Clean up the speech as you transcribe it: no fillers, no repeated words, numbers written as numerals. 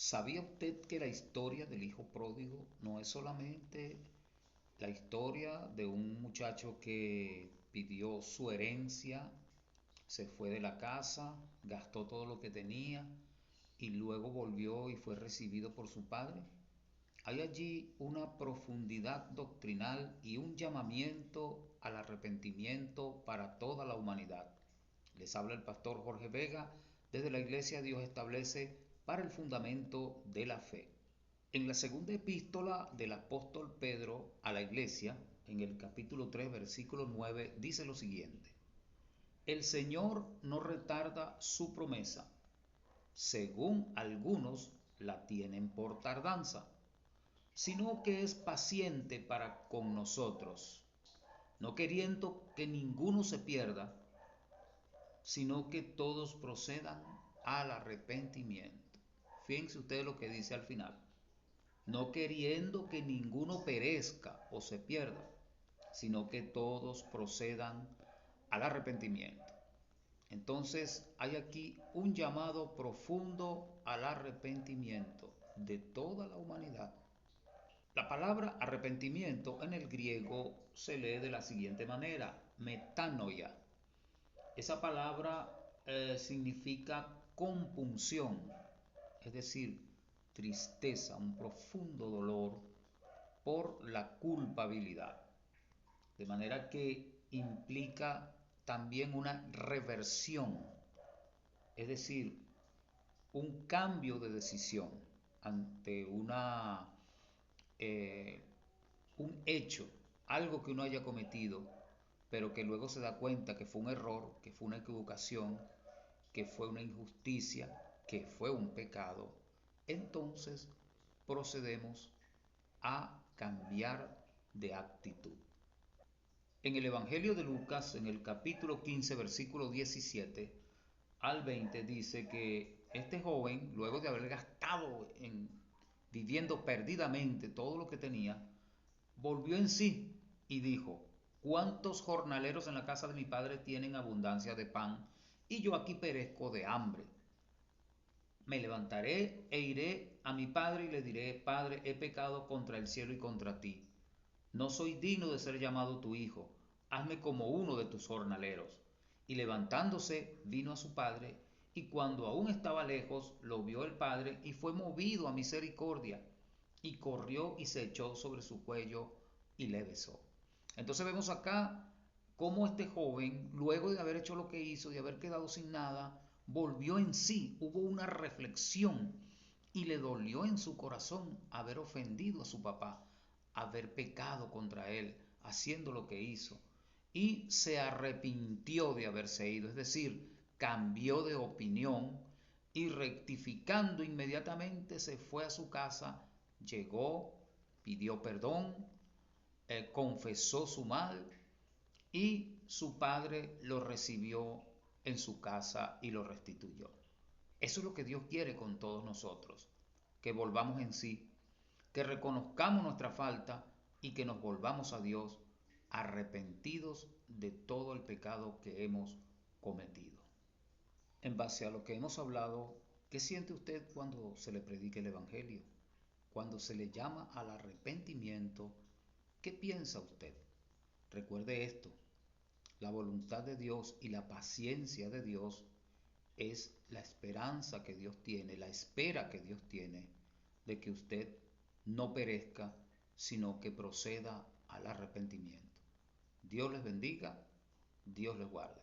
¿Sabía usted que la historia del hijo pródigo no es solamente la historia de un muchacho que pidió su herencia, se fue de la casa, gastó todo lo que tenía y luego volvió y fue recibido por su padre? Hay allí una profundidad doctrinal y un llamamiento al arrepentimiento para toda la humanidad. Les habla el pastor Jorge Vega desde la Iglesia Dios Establece para el fundamento de la fe. En la segunda epístola del apóstol Pedro a la Iglesia, en el capítulo 3, versículo 9, dice lo siguiente: el Señor no retarda su promesa, según algunos la tienen por tardanza, sino que es paciente para con nosotros, no queriendo que ninguno se pierda, sino que todos procedan al arrepentimiento. Fíjense ustedes lo que dice al final: no queriendo que ninguno perezca o se pierda, sino que todos procedan al arrepentimiento. Entonces hay aquí un llamado profundo al arrepentimiento de toda la humanidad. La palabra arrepentimiento en el griego se lee de la siguiente manera: metanoia. Esa palabra significa compunción, es decir, tristeza, un profundo dolor por la culpabilidad. De manera que implica también una reversión, es decir, un cambio de decisión ante eh, un hecho, algo que uno haya cometido, pero que luego se da cuenta que fue un error, que fue una equivocación, que fue una injusticia, que fue un pecado. Entonces procedemos a cambiar de actitud. En el Evangelio de Lucas, en el capítulo 15, versículo 17 al 20, dice que este joven, luego de haber gastado viviendo perdidamente todo lo que tenía, volvió en sí y dijo: ¿cuántos jornaleros en la casa de mi padre tienen abundancia de pan y yo aquí perezco de hambre? Me levantaré e iré a mi padre y le diré: Padre, he pecado contra el cielo y contra ti. No soy digno de ser llamado tu hijo. Hazme como uno de tus jornaleros. Y levantándose, vino a su padre, y cuando aún estaba lejos, lo vio el padre y fue movido a misericordia, y corrió y se echó sobre su cuello y le besó. Entonces vemos acá cómo este joven, luego de haber hecho lo que hizo, de haber quedado sin nada, volvió en sí, hubo una reflexión y le dolió en su corazón haber ofendido a su papá, haber pecado contra él, haciendo lo que hizo. Y se arrepintió de haberse ido, es decir, cambió de opinión y rectificando inmediatamente se fue a su casa, llegó, pidió perdón, confesó su mal y su padre lo recibió en su casa y lo restituyó. Eso es lo que Dios quiere con todos nosotros, que volvamos en sí, que reconozcamos nuestra falta y que nos volvamos a Dios arrepentidos de todo el pecado que hemos cometido. En base a lo que hemos hablado, ¿qué siente usted cuando se le predica el Evangelio? Cuando se le llama al arrepentimiento, ¿qué piensa usted? Recuerde esto: la voluntad de Dios y la paciencia de Dios es la esperanza que Dios tiene, la espera que Dios tiene de que usted no perezca, sino que proceda al arrepentimiento. Dios les bendiga, Dios les guarde.